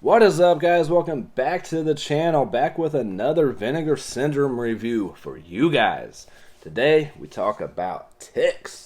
What is up, guys? Welcome back to the channel, back with another Vinegar Syndrome review for you guys. Today, we talk about ticks.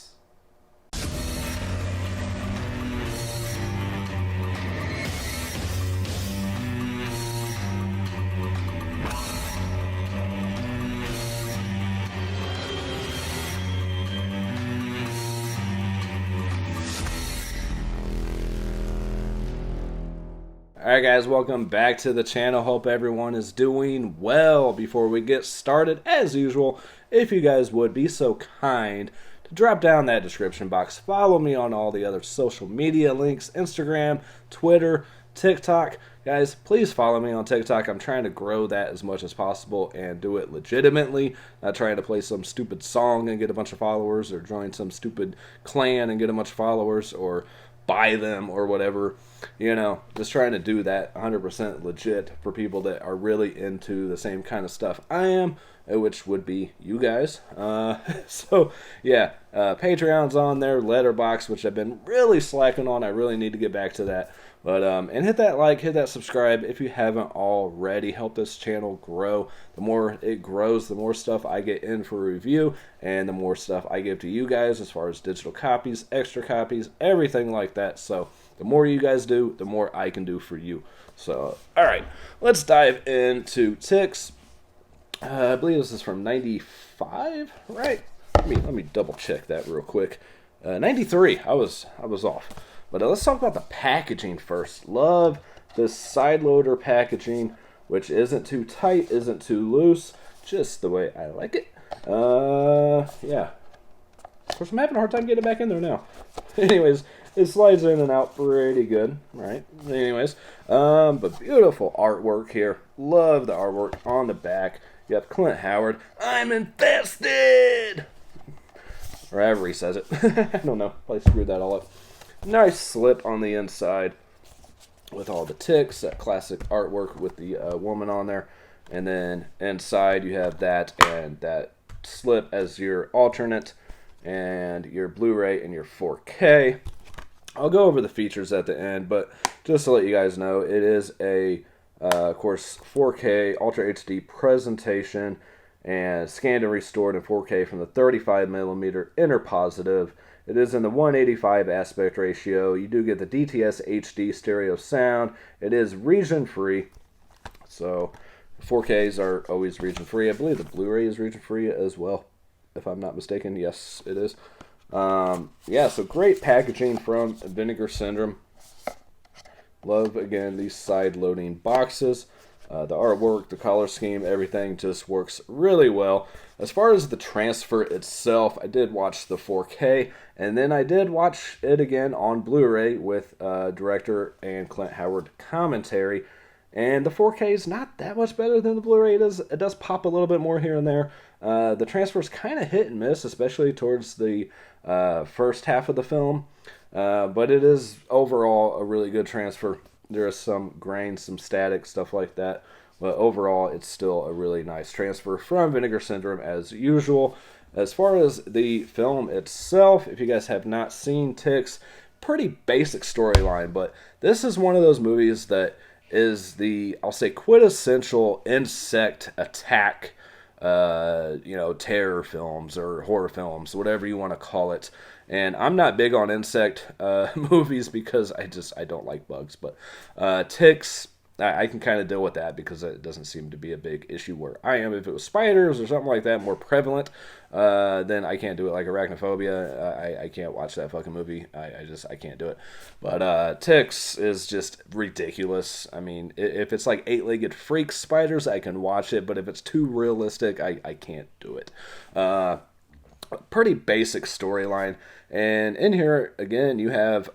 Alright guys, welcome back to the channel. Hope everyone is doing well. Before we get started, as usual, if you guys would be so kind to drop down that description box. Follow me on all the other social media links, Instagram, Twitter, TikTok. Guys, please follow me on TikTok. I'm trying to grow that as much as possible and do it legitimately. Not trying to play some stupid song and get a bunch of followers, or join some stupid clan and get a bunch of followers, or buy them or whatever. Just trying to do that 100% legit for people that are really into the same kind of stuff I am, which would be you guys. Patreon's on there, Letterboxd, which I've been really slacking on. I really need to get back to that. But and hit that like, hit that subscribe if you haven't already. Help this channel grow. The more it grows, the more stuff I get in for review, and the more stuff I give to you guys as far as digital copies, extra copies, everything like that. So the more you guys do, the more I can do for you. So, all right, let's dive into Ticks. I believe this is from '95, right? Let me double check that real quick. '93. I was off. But let's talk about the packaging first. Love this side loader packaging, which isn't too tight, isn't too loose, just the way I like it. Yeah. Of course, I'm having a hard time getting it back in there now. Anyways, it slides in and out pretty good, right? Anyways, but beautiful artwork here. Love the artwork on the back. You have Clint Howard. I'm infested! Or however he says it. I don't know. Probably screwed that all up. Nice slip on the inside with all the ticks, that classic artwork with the woman on there. And then inside you have that and that slip as your alternate, and your Blu-ray and your 4K. I'll go over the features at the end, but just to let you guys know, it is a, of course, 4K Ultra HD presentation, and scanned and restored in 4K from the 35mm inner positive. It is in the 185 aspect ratio. You do get the DTS HD stereo sound. It is region free. So 4Ks are always region free. I believe the Blu-ray is region free as well, if I'm not mistaken. Yes, it is. So great packaging from Vinegar Syndrome. Love, again, these side loading boxes. The artwork, the color scheme, everything just works really well. As far as the transfer itself, I did watch the 4K, and then I did watch it again on Blu-ray with director and Clint Howard commentary. And the 4K is not that much better than the Blu-ray. It does pop a little bit more here and there. The transfer is kind of hit and miss, especially towards the first half of the film. But it is overall a really good transfer. There is some grain, some static, stuff like that. But overall, it's still a really nice transfer from Vinegar Syndrome as usual. As far as the film itself, if you guys have not seen Ticks, pretty basic storyline. But this is one of those movies that is the, I'll say, quintessential insect attack, terror films or horror films, whatever you want to call it. And I'm not big on insect movies because I don't like bugs. But ticks, I can kind of deal with that because it doesn't seem to be a big issue where I am. If it was spiders or something like that, more prevalent, then I can't do it. Like arachnophobia, I can't watch that fucking movie. I can't do it. But ticks is just ridiculous. I mean, if it's like 8-legged freak spiders, I can watch it. But if it's too realistic, I can't do it. Pretty basic storyline. And in here, again, you have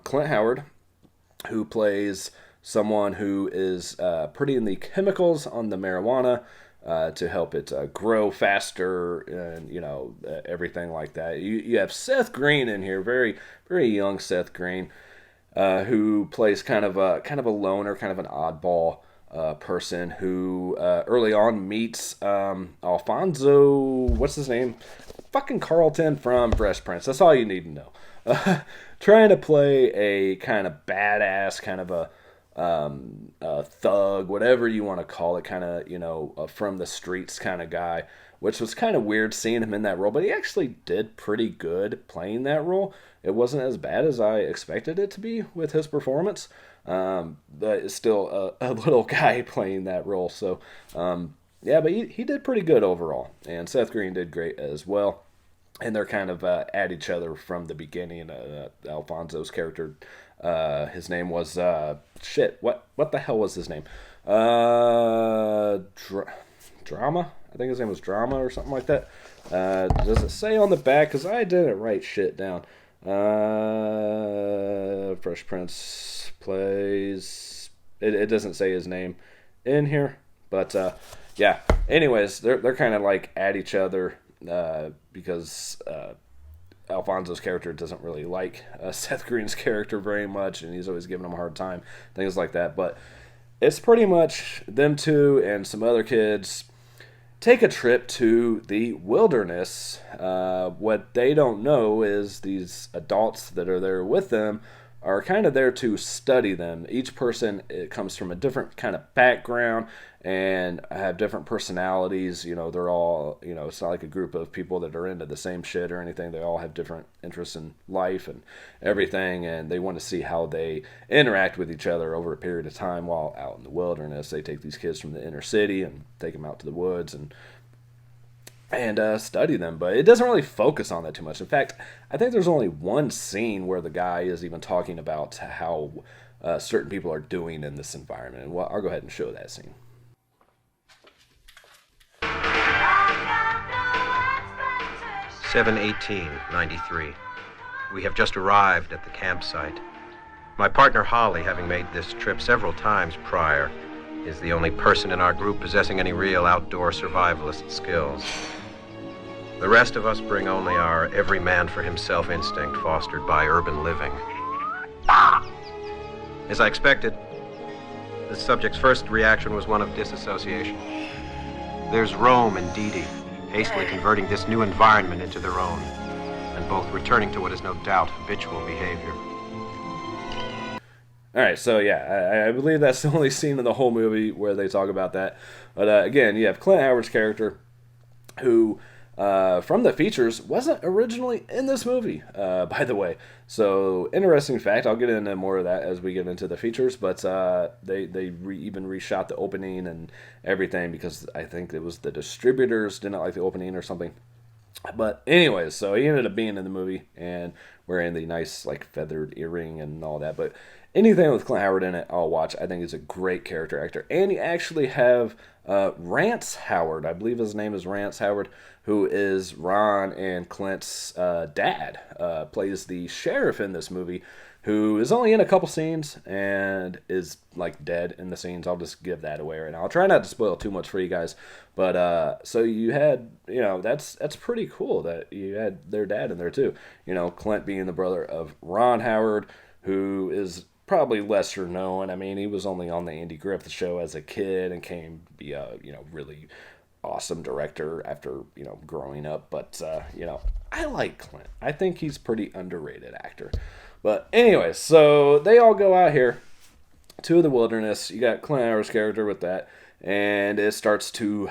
Clint Howard, who plays someone who is putting the chemicals on the marijuana to help it grow faster, and everything like that. You have Seth Green in here, very very young Seth Green, who plays kind of a loner, kind of an oddball person who early on meets Alfonso, what's his name? Fucking Carlton from Fresh Prince. That's all you need to know. Trying to play a kind of badass, kind of a thug, whatever you want to call it, kind of, from the streets kind of guy, which was kind of weird seeing him in that role, but he actually did pretty good playing that role. It wasn't as bad as I expected it to be with his performance. But it's still a little guy playing that role. So, yeah, but he did pretty good overall. And Seth Green did great as well. And they're kind of at each other from the beginning. Alfonso's character, his name was shit. What the hell was his name? Drama. I think his name was Drama or something like that. Does it say on the back? Because I didn't write shit down. Fresh Prince plays. It doesn't say his name in here, but yeah. Anyways, they're kind of like at each other because Alfonso's character doesn't really like Seth Green's character very much, and he's always giving him a hard time, things like that. But it's pretty much them two and some other kids take a trip to the wilderness. What they don't know is these adults that are there with them are kind of there to study them. Each person, it comes from a different kind of background and have different personalities. They're all, it's not like a group of people that are into the same shit or anything. They all have different interests in life and everything, and they want to see how they interact with each other over a period of time while out in the wilderness. They take these kids from the inner city and take them out to the woods and study them, but it doesn't really focus on that too much. In fact, I think there's only one scene where the guy is even talking about how certain people are doing in this environment, and I'll go ahead and show that scene. 7/18/93. We have just arrived at the campsite. My partner Holly, having made this trip several times prior, is the only person in our group possessing any real outdoor survivalist skills. The rest of us bring only our every man for himself instinct fostered by urban living. As I expected, the subject's first reaction was one of disassociation. There's Rome and Dee Dee, hastily converting this new environment into their own, and both returning to what is no doubt habitual behavior. All right, so yeah, I believe that's the only scene in the whole movie where they talk about that. But again, you have Clint Howard's character, who from the features wasn't originally in this movie, by the way. So interesting fact. I'll get into more of that as we get into the features. But they even reshot the opening and everything because I think it was the distributors didn't like the opening or something. But anyways, so he ended up being in the movie and wearing the nice like feathered earring and all that. But anything with Clint Howard in it, I'll watch. I think he's a great character actor. And you actually have Rance Howard, I believe his name is Rance Howard, who is Ron and Clint's dad, plays the sheriff in this movie, who is only in a couple scenes and is like dead in the scenes. I'll just give that away right now. I'll try not to spoil too much for you guys. But so you had, that's pretty cool that you had their dad in there too. Clint being the brother of Ron Howard, who is probably lesser known. I mean, he was only on the Andy Griffith Show as a kid and came to be a, really awesome director after, growing up. But, I like Clint. I think he's pretty underrated actor. But anyways, so they all go out here to the wilderness. You got Clint Howard's character with that. And it starts to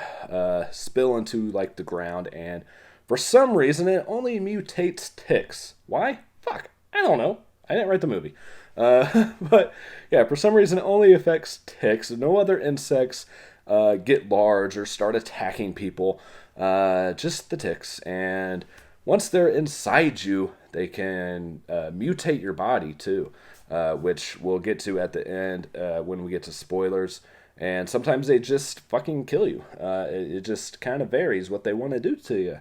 spill into, like, the ground. And for some reason, it only mutates ticks. Why? Fuck. I don't know. I didn't write the movie. But, yeah, for some reason, it only affects ticks. No other insects get large or start attacking people. Just the ticks. And once they're inside you, they can mutate your body, too. Which we'll get to at the end when we get to spoilers. And sometimes they just fucking kill you. It just kind of varies what they want to do to you.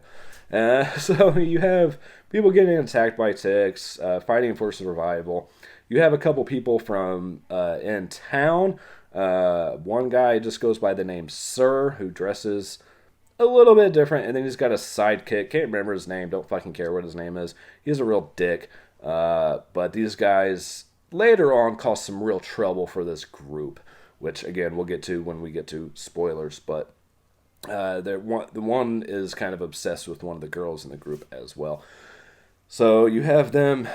So you have people getting attacked by ticks, fighting for survival. You have a couple people from in town. One guy just goes by the name Sir, who dresses a little bit different. And then he's got a sidekick. Can't remember his name. Don't fucking care what his name is. He's a real dick. But these guys later on cause some real trouble for this group, which, again, we'll get to when we get to spoilers. But the one is kind of obsessed with one of the girls in the group as well. So you have them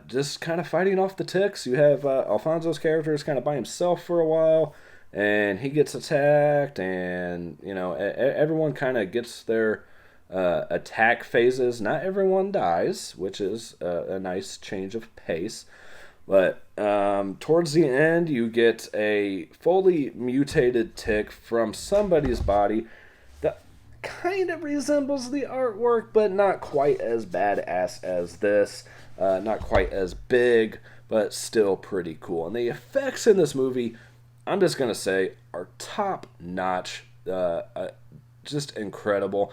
just kind of fighting off the ticks. You have Alfonso's character is kind of by himself for a while, and he gets attacked, and everyone kind of gets their attack phases. Not everyone dies, which is a nice change of pace. But towards the end, you get a fully mutated tick from somebody's body that kind of resembles the artwork, but not quite as badass as this. Not quite as big, but still pretty cool. And the effects in this movie, I'm just going to say, are top notch. Just incredible.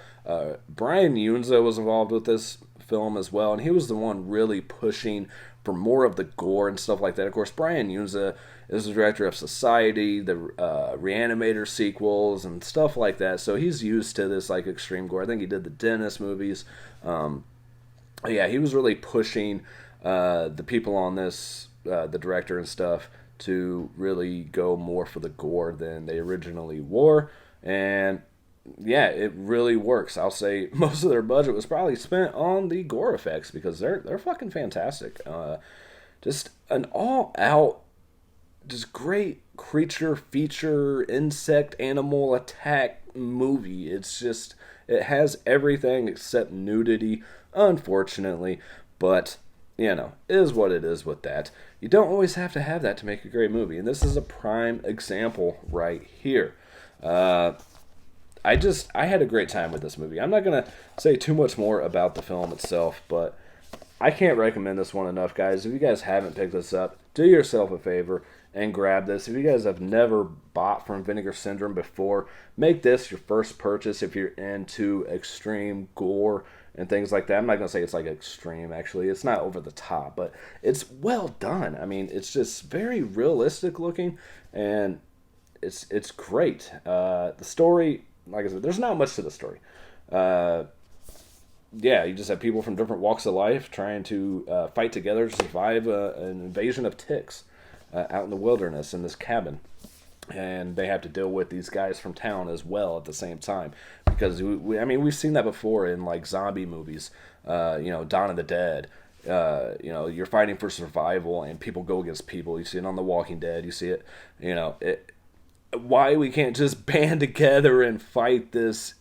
Brian Yunza was involved with this film as well, and he was the one really pushing for more of the gore and stuff like that. Of course, Brian Yunza is the director of Society, the Reanimator sequels, and stuff like that. So he's used to this like extreme gore. I think he did the Dennis movies. Yeah, he was really pushing the people on this, the director and stuff, to really go more for the gore than they originally were. And yeah, it really works. I'll say most of their budget was probably spent on the gore effects because they're fucking fantastic. Just an all-out, just great creature feature, insect, animal attack movie. It's just, it has everything except nudity, unfortunately. But, it is what it is with that. You don't always have to have that to make a great movie. And this is a prime example right here. I had a great time with this movie. I'm not going to say too much more about the film itself, but I can't recommend this one enough, guys. If you guys haven't picked this up, do yourself a favor and grab this. If you guys have never bought from Vinegar Syndrome before, make this your first purchase if you're into extreme gore and things like that. I'm not going to say it's like extreme, actually. It's not over the top, but it's well done. I mean, it's just very realistic looking, and it's great. The story, like I said, there's not much to the story. Yeah, you just have people from different walks of life trying to fight together to survive an invasion of ticks out in the wilderness in this cabin. And they have to deal with these guys from town as well at the same time. Because, we've seen that before in, like, zombie movies. Dawn of the Dead. You're fighting for survival and people go against people. You see it on The Walking Dead. You see it, why we can't just band together and fight this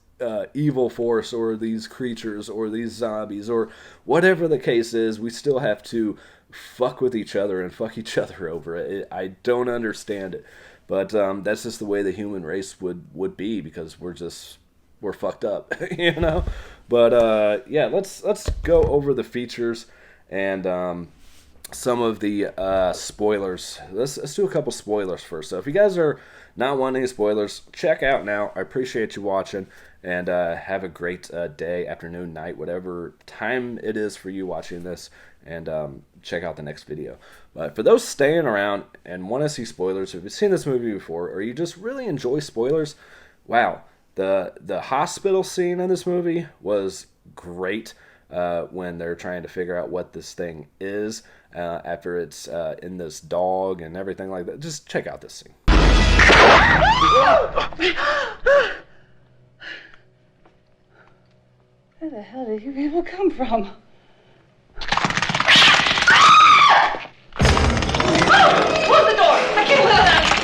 evil force or these creatures or these zombies or whatever the case is. We still have to fuck with each other and fuck each other over it. I don't understand it, but that's just the way the human race would be, because we're fucked up. But yeah, let's go over the features and some of the spoilers. Let's do a couple spoilers first. So if you guys are not wanting any spoilers, check out now. I appreciate you watching, and have a great day, afternoon, night, whatever time it is for you watching this, and check out the next video. But for those staying around and want to see spoilers, if you've seen this movie before or you just really enjoy spoilers, wow, the hospital scene in this movie was great. When they're trying to figure out what this thing is after it's in this dog and everything like that. Just check out this scene. Where the hell did you people come from? Close the door! I can't believe that!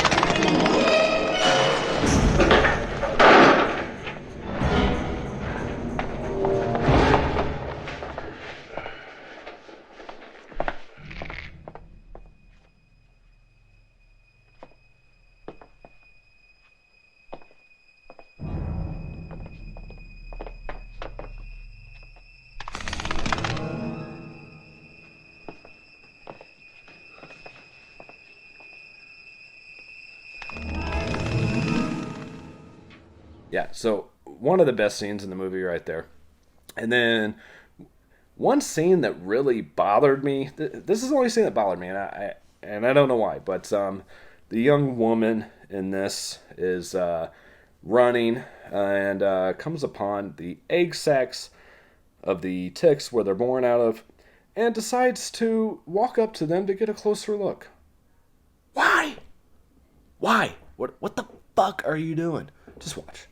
Yeah, so one of the best scenes in the movie right there. And then one scene that really bothered me. This is the only scene that bothered me, and I don't know why. But the young woman in this is running and comes upon the egg sacs of the ticks where they're born out of, and decides to walk up to them to get a closer look. Why? Why? What the fuck are you doing? Just watch.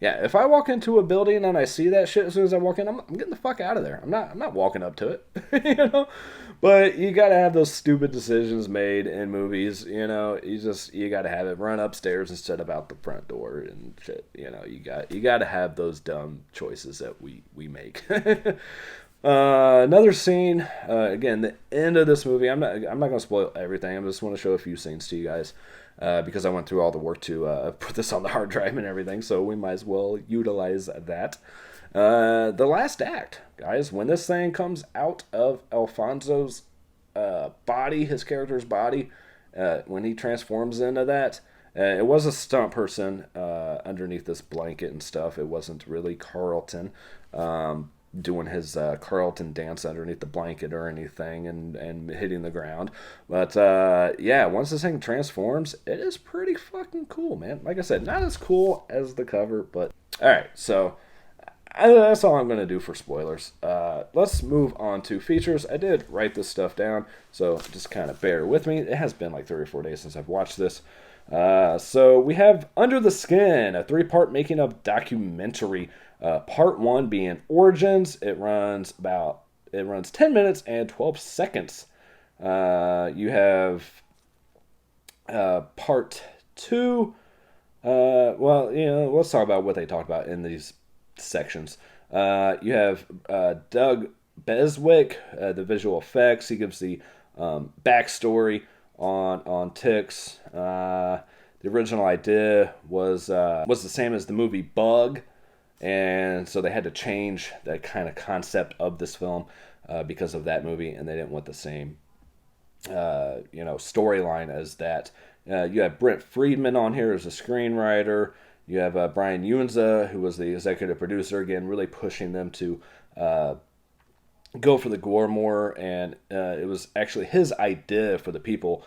Yeah, if I walk into a building and I see that shit as soon as I walk in, I'm getting the fuck out of there. I'm not walking up to it, you know. But you gotta have those stupid decisions made in movies, you know. You gotta have it run upstairs instead of out the front door and shit. You know, you gotta have those dumb choices that we make. Another scene, again, the end of this movie. I'm not gonna spoil everything. I just want to show a few scenes to you guys. Because I went through all the work to put this on the hard drive and everything, so we might as well utilize that. The last act, guys, when this thing comes out of Alfonso's body, his character's body, when he transforms into that, it was a stunt person underneath this blanket and stuff. It wasn't really Carlton doing his Carlton dance underneath the blanket or anything and hitting the ground. But yeah, once this thing transforms, it is pretty fucking cool, man. Like I said, not as cool as the cover, but alright, so that's all I'm going to do for spoilers. Let's move on to features. I did write this stuff down, so just kind of bear with me. It has been like 3 or 4 days since I've watched this. So we have Under the Skin, a 3-part making of documentary. Part 1 being Origins. It runs 10 minutes and 12 seconds. You have Part 2. Well, you know, let's talk about what they talked about in these sections. You have Doug Beswick, the visual effects. He gives the backstory on ticks. The original idea was the same as the movie Bug. And so they had to change that kind of concept of this film because of that movie, and they didn't want the same, storyline as that. You have Brent Friedman on here as a screenwriter. You have Brian Yunza, who was the executive producer, again, really pushing them to go for the gore more, and it was actually his idea for the people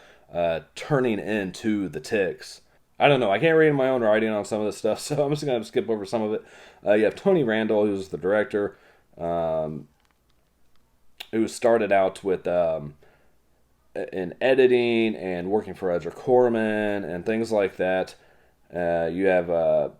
turning into the ticks. I don't know. I can't read my own writing on some of this stuff, so I'm just going to skip over some of it. You have Tony Randall, who's the director, who started out with in editing and working for Edgar Corman and things like that. You have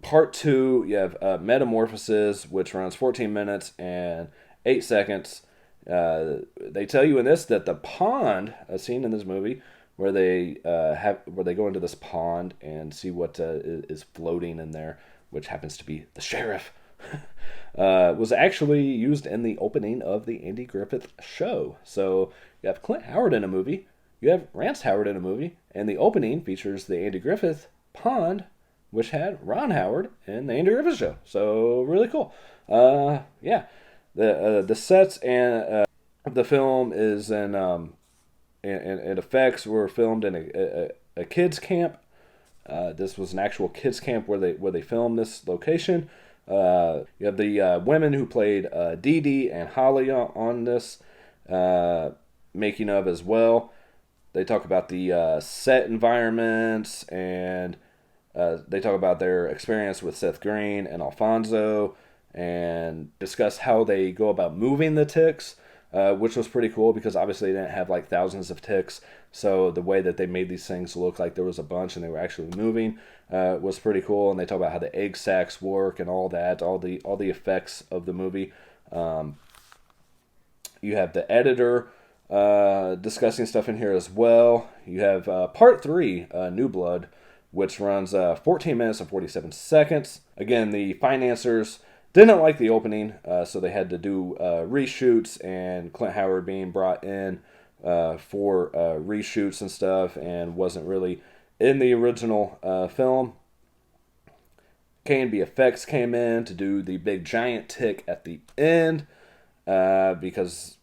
Part 2, you have Metamorphosis, which runs 14 minutes and 8 seconds. They tell you in this that the pond, a scene in this movie, where they go into this pond and see what is floating in there, which happens to be the sheriff, was actually used in the opening of the Andy Griffith Show. So you have Clint Howard in a movie, you have Rance Howard in a movie, and the opening features the Andy Griffith pond, which had Ron Howard in the Andy Griffith Show. So really cool. Yeah, the sets and the film is in. And effects were filmed in a kids camp. This was an actual kids camp where they filmed this location. You have the women who played Dee Dee and Holly on this making of as well. They talk about the set environments, and they talk about their experience with Seth Green and Alfonso, and discuss how they go about moving the ticks. Which was pretty cool because obviously they didn't have like thousands of ticks, so the way that they made these things look like there was a bunch and they were actually moving was pretty cool. And they talk about how the egg sacs work and all that, all the effects of the movie. You have the editor discussing stuff in here as well. You have Part 3, New Blood, which runs 14 minutes and 47 seconds. Again, the financiers didn't like the opening, so they had to do reshoots, and Clint Howard being brought in for reshoots and stuff, and wasn't really in the original film. K&B Effects came in to do the big giant tick at the end, because,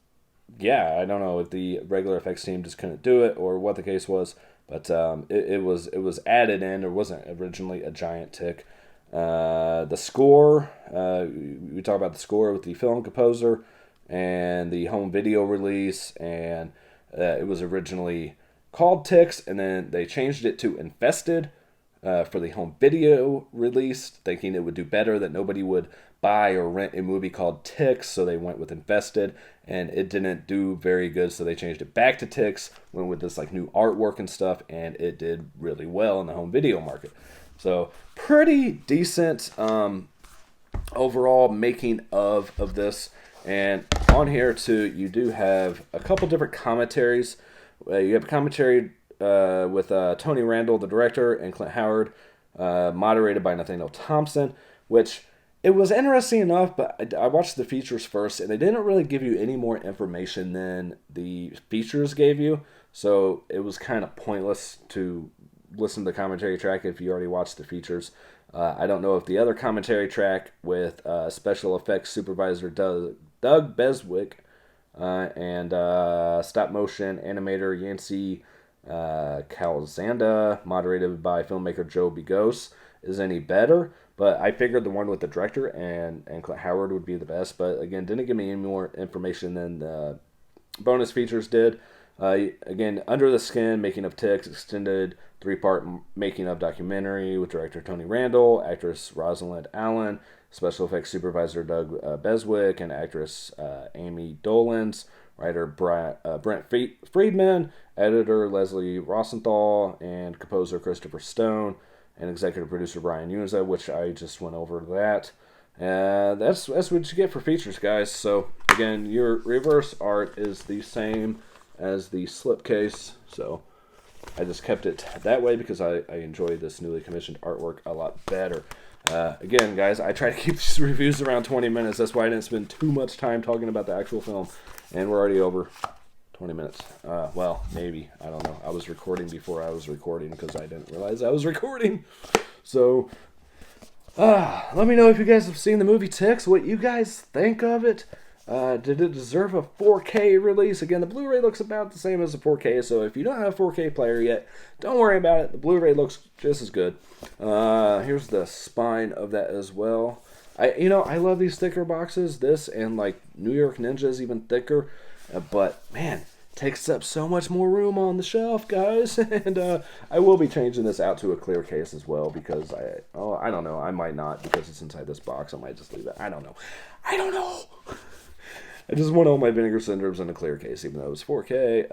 yeah, I don't know if the regular effects team just couldn't do it or what the case was, but it was added in. There wasn't originally a giant tick. The score, we talk about the score with the film composer and the home video release, and it was originally called Ticks, and then they changed it to Infested for the home video release, thinking it would do better, that nobody would buy or rent a movie called Ticks, so they went with Infested, and it didn't do very good, so they changed it back to Ticks, went with this like new artwork and stuff, and it did really well in the home video market. So pretty decent overall making of this. And on here too, you do have a couple different commentaries. You have a commentary with Tony Randall, the director, and Clint Howard, moderated by Nathaniel Thompson, which it was interesting enough, but I watched the features first, and they didn't really give you any more information than the features gave you, so it was kind of pointless to listen to the commentary track if you already watched the features. I don't know if the other commentary track with special effects supervisor Doug Beswick and stop motion animator Yancey Calzanda, moderated by filmmaker Joe Bigos, is any better, but I figured the one with the director and Clint Howard would be the best, but again, didn't give me any more information than the bonus features did. Again, Under the Skin, Making of Ticks, extended 3-part making of documentary with director Tony Randall, actress Rosalind Allen, special effects supervisor Doug Beswick, and actress Amy Dolans, writer Brent Friedman, editor Leslie Rosenthal, and composer Christopher Stone, and executive producer Brian Yunza, which I just went over that. That's what you get for features, guys. So again, your reverse art is the same as the slipcase, so I just kept it that way because I enjoy this newly commissioned artwork a lot better. Again, guys, I try to keep these reviews around 20 minutes. That's why I didn't spend too much time talking about the actual film, and we're already over 20 minutes. Well, maybe. I don't know. I was recording before I was recording because I didn't realize I was recording. So, let me know if you guys have seen the movie Ticks, what you guys think of it. Did it deserve a 4K release? Again, the Blu-ray looks about the same as the 4K, so if you don't have a 4K player yet, don't worry about it. The Blu-ray looks just as good. Here's the spine of that as well. I love these thicker boxes. This and like New York Ninja is even thicker, but man, it takes up so much more room on the shelf, guys. And I will be changing this out to a clear case as well because I don't know. I might not because it's inside this box. I might just leave it. I don't know. I just want all my Vinegar Syndromes in a clear case, even though it was 4K.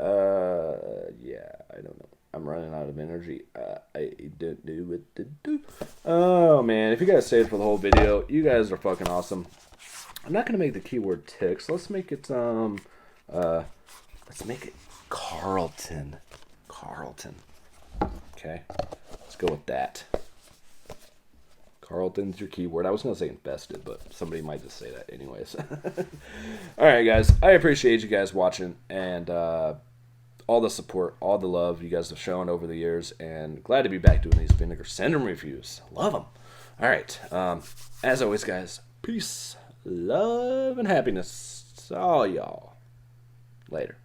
Yeah, I don't know. I'm running out of energy. I don't know what to do. Oh, man. If you guys stayed for the whole video, you guys are fucking awesome. I'm not going to make the keyword ticks. Let's make it, Carlton. Carlton. Okay. Let's go with that. Carlton's your keyword. I was going to say infested, but somebody might just say that anyways. Alright, guys. I appreciate you guys watching and all the support, all the love you guys have shown over the years, and glad to be back doing these Vinegar Syndrome reviews. Love them. Alright. As always, guys, peace, love, and happiness. All y'all. Later.